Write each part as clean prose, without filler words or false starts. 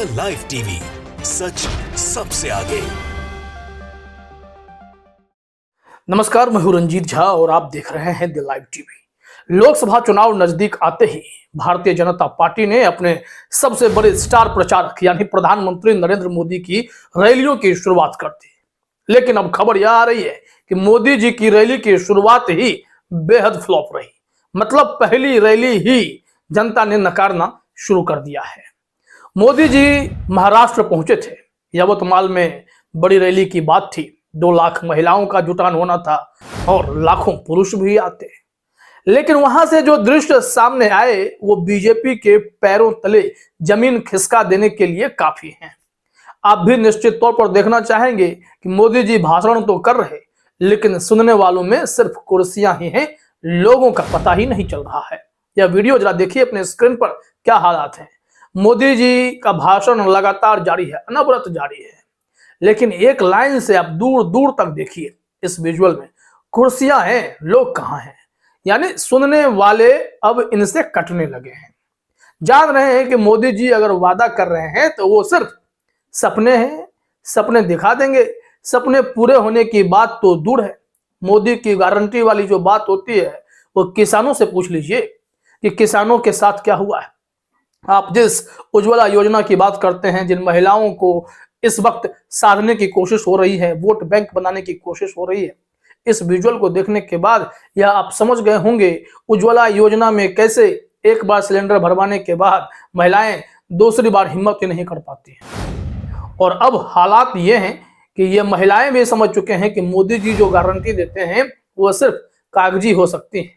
The live TV, सच सबसे आगे। नमस्कार, मैं हूं रंजीत झा और आप देख रहे हैं द लाइव टीवी। लोकसभा चुनाव नजदीक आते ही भारतीय जनता पार्टी ने अपने सबसे बड़े स्टार प्रचारक यानी प्रधानमंत्री नरेंद्र मोदी की रैलियों की शुरुआत कर दी। लेकिन अब खबर यह आ रही है कि मोदी जी की रैली की शुरुआत ही बेहद फ्लॉप रही। मतलब पहली रैली ही जनता ने नकारना शुरू कर दिया है। मोदी जी महाराष्ट्र पहुंचे थे। यवतमाल में बड़ी रैली की बात थी। 2 लाख महिलाओं का जुटान होना था और लाखों पुरुष भी आते। लेकिन वहां से जो दृश्य सामने आए वो बीजेपी के पैरों तले जमीन खिसका देने के लिए काफी हैं। आप भी निश्चित तौर पर देखना चाहेंगे कि मोदी जी भाषण तो कर रहे, लेकिन सुनने वालों में सिर्फ कुर्सियां ही हैं, लोगों का पता ही नहीं चल रहा है। यह वीडियो जरा देखिए अपने स्क्रीन पर, क्या हालात हैं। मोदी जी का भाषण लगातार जारी है, अनवरत जारी है, लेकिन एक लाइन से आप दूर दूर तक देखिए इस विजुअल में, कुर्सियां हैं, लोग कहां हैं। यानी सुनने वाले अब इनसे कटने लगे हैं। जान रहे हैं कि मोदी जी अगर वादा कर रहे हैं तो वो सिर्फ सपने हैं, सपने दिखा देंगे। सपने पूरे होने की बात तो दूर है। मोदी की गारंटी वाली जो बात होती है वो किसानों से पूछ लीजिए कि किसानों के साथ क्या हुआ है। आप जिस उज्ज्वला योजना की बात करते हैं, जिन महिलाओं को इस वक्त साधने की कोशिश हो रही है, वोट बैंक बनाने की कोशिश हो रही है, इस विजुअल को देखने के बाद यह आप समझ गए होंगे उज्ज्वला योजना में कैसे एक बार सिलेंडर भरवाने के बाद महिलाएं दूसरी बार हिम्मत ही नहीं कर पाती हैं। और अब हालात ये हैं कि ये महिलाएं भी समझ चुके हैं कि मोदी जी जो गारंटी देते हैं वो सिर्फ कागजी हो सकती है।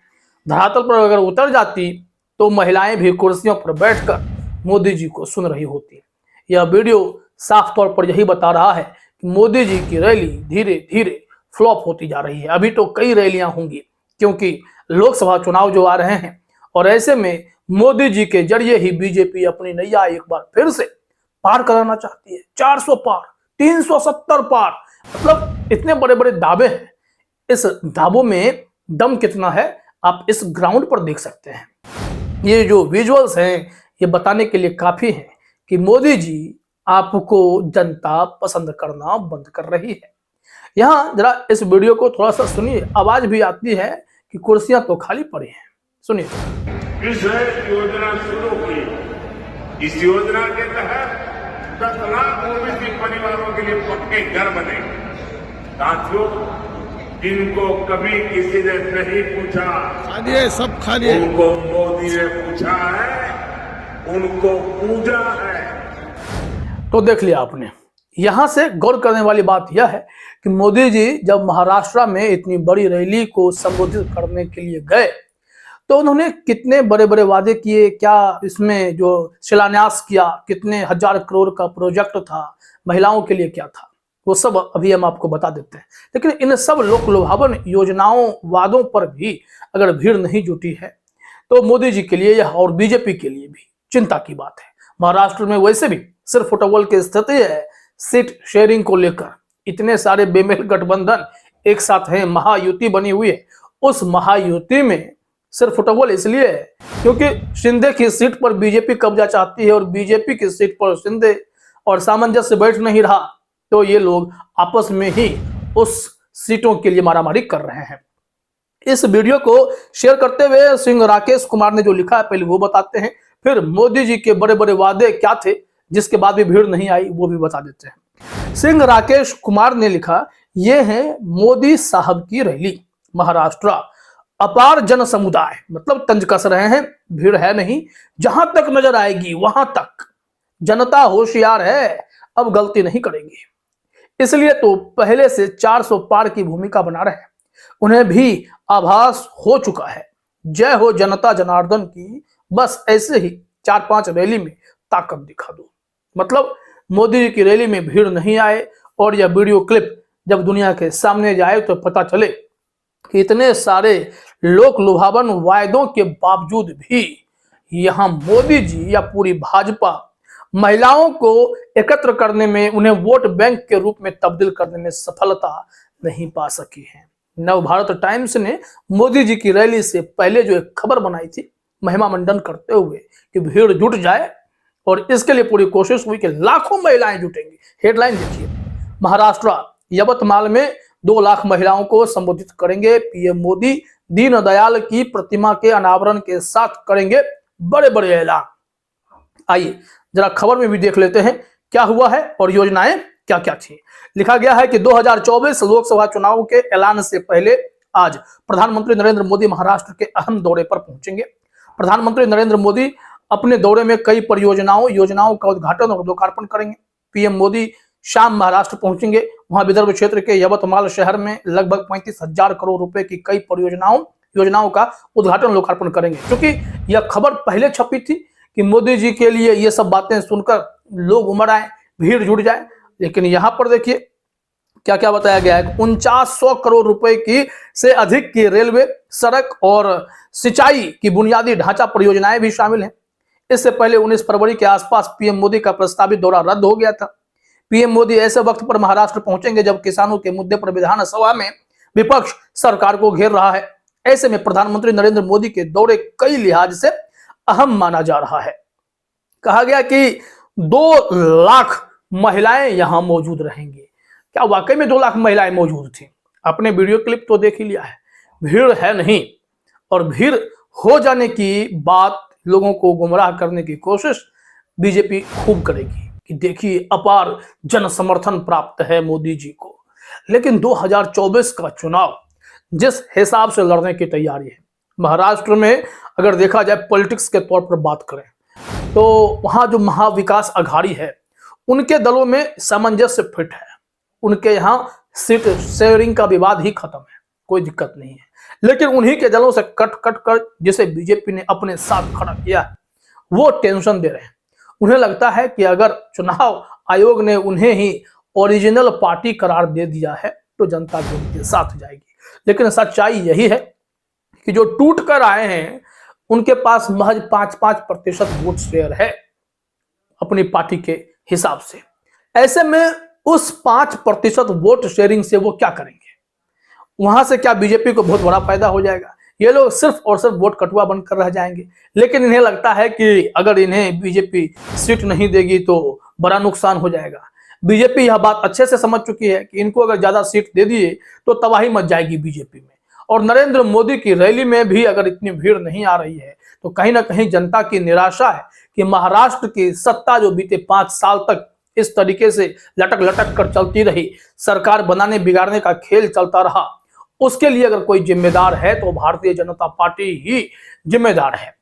धरातल पर अगर उतर जाती तो महिलाएं भी कुर्सियों पर बैठकर मोदी जी को सुन रही होती। यह वीडियो साफ तौर पर यही बता रहा है कि मोदी जी की रैली धीरे धीरे फ्लॉप होती जा रही है। अभी तो कई रैलियां होंगी क्योंकि लोकसभा चुनाव जो आ रहे हैं, और ऐसे में मोदी जी के जरिए ही बीजेपी अपनी नैया एक बार फिर से पार कराना चाहती है। 400 पार, 370 पार, मतलब इतने बड़े बड़े दावे हैं। इस दावों में दम कितना है आप इस ग्राउंड पर देख सकते हैं। ये जो विजुअल्स हैं ये बताने के लिए काफी है कि मोदी जी आपको जनता पसंद करना बंद कर रही है। यहां जरा इस वीडियो को थोड़ा सा सुनिए, आवाज भी आती है कि कुर्सियां तो खाली पड़ी हैं। सुनिए। इस योजना शुरू की, इस योजना के तहत 10 लाख ओबीसी परिवारों के लिए पक्के घर बने। साथियों, जिनको कभी किसी ने नहीं पूछा, खालिए सब खालिए, उनको मोदी ने पूछा है, उनको पूजा है। तो देख लिया आपने। यहां से गौर करने वाली बात यह है कि मोदी जी जब महाराष्ट्र में इतनी बड़ी रैली को संबोधित करने के लिए गए तो उन्होंने कितने बड़े बड़े वादे किए, क्या इसमें जो शिलान्यास किया, कितने हजार करोड़ का प्रोजेक्ट था, महिलाओं के लिए क्या था, वो सब अभी हम आपको बता देते हैं। लेकिन इन सब लोक लुभावन योजनाओं, वादों पर भी अगर भीड़ नहीं जुटी है तो मोदी जी के लिए यह और बीजेपी के लिए भी चिंता की बात है। महाराष्ट्र में वैसे भी सिर्फ फुटबॉल की स्थिति है। सीट शेयरिंग को लेकर इतने सारे बेमेल गठबंधन एक साथ हैं, महायुति बनी हुई है। उस महायुति में सिर्फ फुटबॉल इसलिए है क्योंकि शिंदे की सीट पर बीजेपी कब्जा चाहती है और बीजेपी की सीट पर शिंदे, और सामंजस्य बैठ नहीं रहा तो ये लोग आपस में ही उस सीटों के लिए मारामारी कर रहे हैं। इस वीडियो को शेयर करते हुए सिंह राकेश कुमार ने जो लिखा है पहले वो बताते हैं, फिर मोदी जी के बड़े बड़े वादे क्या थे जिसके बाद भी भीड़ नहीं आई वो भी बता देते हैं। सिंह राकेश कुमार ने लिखा, ये है मोदी साहब की रैली, महाराष्ट्र अपार जन समुदाय, मतलब तंज कस रहे हैं, भीड़ है नहीं, जहां तक नजर आएगी वहां तक जनता होशियार है, अब गलती नहीं करेगी। इसलिए तो पहले से 400 पार की भूमिका बना रहे हैं। उन्हें भी आभास हो चुका है। जय हो जनता जनार्दन की, बस ऐसे ही 4-5 रैली में ताकत दिखा दो। मतलब मोदी जी की रैली में भीड़ नहीं आए और यह वीडियो क्लिप जब दुनिया के सामने जाए तो पता चले कि इतने सारे लोक लुभावन वायदों के बावजूद भी यहां मोदी जी या पूरी भाजपा महिलाओं को एकत्र करने में, उन्हें वोट बैंक के रूप में तब्दील करने में सफलता नहीं पा सकी है। नवभारत टाइम्स ने मोदी जी की रैली से पहले जो एक खबर बनाई थी महिमा मंडन करते हुए कि भीड़ जुट जाए और इसके लिए पूरी कोशिश हुई कि लाखों महिलाएं जुटेंगी। हेडलाइन देखिए, महाराष्ट्र यवतमाल में 2 लाख महिलाओं को संबोधित करेंगे पीएम मोदी, दीनदयाल की प्रतिमा के अनावरण के साथ करेंगे बड़े बड़े ऐलान। आइए जरा खबर में भी देख लेते हैं क्या हुआ है और योजनाएं क्या क्या थी। लिखा गया है कि 2024 लोकसभा चुनाव के ऐलान से पहले आज प्रधानमंत्री नरेंद्र मोदी महाराष्ट्र के अहम दौरे पर पहुंचेंगे। प्रधानमंत्री नरेंद्र मोदी अपने दौरे में कई योजनाओं का उद्घाटन और लोकार्पण करेंगे। पीएम मोदी शाम महाराष्ट्र पहुंचेंगे। वहां विदर्भ क्षेत्र के यवतमाल शहर में लगभग 35,000 करोड़ रुपए की कई योजनाओं का उद्घाटन लोकार्पण करेंगे। क्योंकि यह खबर पहले छपी थी कि मोदी जी के लिए ये सब बातें सुनकर लोग उमड़ आए, भीड़ जुट जाए, लेकिन यहां पर देखिए क्या क्या बताया गया है। 4900 करोड़ रुपए की से अधिक की रेलवे, सड़क और सिंचाई की बुनियादी ढांचा परियोजनाएं भी शामिल हैं। इससे पहले 19 फरवरी के आसपास पीएम मोदी का प्रस्तावित दौरा रद्द हो गया था। पीएम मोदी ऐसे वक्त पर महाराष्ट्र पहुंचेंगे जब किसानों के मुद्दे पर विधानसभा में विपक्ष सरकार को घेर रहा है। ऐसे में प्रधानमंत्री नरेंद्र मोदी के दौरे कई लिहाज से अहम माना जा रहा है। कहा गया कि 2 लाख महिलाएं यहां मौजूद रहेंगी। क्या वाकई में 2 लाख महिलाएं मौजूद थी? आपने वीडियो क्लिप तो देख ही लिया है। भीड़ है नहीं, और भीड़ हो जाने की बात लोगों को गुमराह करने की कोशिश बीजेपी खूब करेगी कि देखिए अपार जन समर्थन प्राप्त है मोदी जी को। लेकिन 2024 का चुनाव जिस हिसाब से लड़ने की तैयारी है, महाराष्ट्र में अगर देखा जाए पॉलिटिक्स के तौर पर बात करें तो वहां जो महाविकास अघाड़ी है उनके दलों में सामंजस्य फिट है। उनके यहाँ सीट शेयरिंग का विवाद ही खत्म है, कोई दिक्कत नहीं है। लेकिन उन्हीं के दलों से कट कर जिसे बीजेपी ने अपने साथ खड़ा किया है वो टेंशन दे रहे हैं। उन्हें लगता है कि अगर चुनाव आयोग ने उन्हें ही ओरिजिनल पार्टी करार दे दिया है तो जनता भी उनके साथ जाएगी। लेकिन सच्चाई यही है कि जो टूट कर आए हैं उनके पास महज 5% वोट शेयर है अपनी पार्टी के हिसाब से। ऐसे में उस 5% वोट शेयरिंग से वो क्या करेंगे? वहां से क्या बीजेपी को बहुत बड़ा फायदा हो जाएगा? ये लोग सिर्फ और सिर्फ वोट कटुआ बनकर रह जाएंगे। लेकिन इन्हें लगता है कि अगर इन्हें बीजेपी सीट नहीं देगी तो बड़ा नुकसान हो जाएगा। बीजेपी यह बात अच्छे से समझ चुकी है कि इनको अगर ज्यादा सीट दे दिए तो तबाही मच जाएगी बीजेपी में। और नरेंद्र मोदी की रैली में भी अगर इतनी भीड़ नहीं आ रही है तो कहीं ना कहीं जनता की निराशा है कि महाराष्ट्र की सत्ता जो बीते 5 साल तक इस तरीके से लटक कर चलती रही, सरकार बनाने बिगाड़ने का खेल चलता रहा, उसके लिए अगर कोई जिम्मेदार है तो भारतीय जनता पार्टी ही जिम्मेदार है।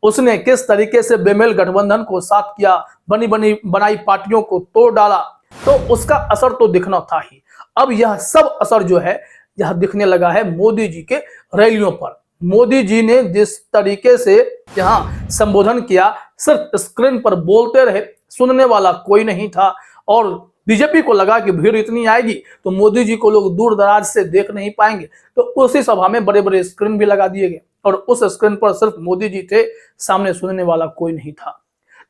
उसने किस तरीके से बेमेल गठबंधन को साथ किया, बनाई पार्टियों को तोड़ डाला, तो उसका असर तो दिखना था ही। अब यह सब असर जो है यह दिखने लगा है मोदी जी के रैलियों पर। मोदी जी ने जिस तरीके से यहाँ संबोधन किया, सिर्फ स्क्रीन पर बोलते रहे, सुनने वाला कोई नहीं था। और बीजेपी को लगा कि भीड़ इतनी आएगी तो मोदी जी को लोग दूर दराज से देख नहीं पाएंगे, तो उसी सभा में बड़े बड़े स्क्रीन भी लगा दिए गए और उस स्क्रीन पर सिर्फ मोदी जी थे, सामने सुनने वाला कोई नहीं था।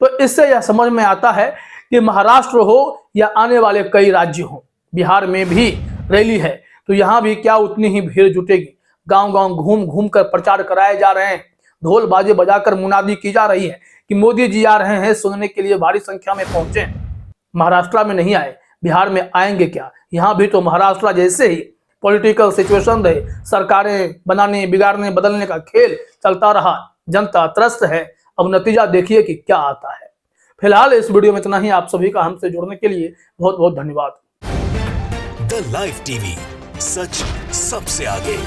तो इससे यह समझ में आता है कि महाराष्ट्र हो या आने वाले कई राज्य हो, बिहार में भी रैली है तो यहाँ भी क्या उतनी ही भीड़ जुटेगी। गांव घूम कर प्रचार कराए जा रहे हैं, ढोल बाजे बजाकर मुनादी की जा रही है कि मोदी जी आ रहे हैं, सुनने के लिए भारी संख्या में पहुंचे। महाराष्ट्र में नहीं आए, बिहार में आएंगे क्या? यहाँ भी तो महाराष्ट्र जैसे ही पॉलिटिकल सिचुएशन रहे, सरकारें बनाने बिगाड़ने बदलने का खेल चलता रहा, जनता त्रस्त है। अब नतीजा देखिए कि क्या आता है। फिलहाल इस वीडियो में इतना ही। आप सभी का हमसे जुड़ने के लिए बहुत बहुत धन्यवाद। द लाइव टीवी, सच सबसे आगे।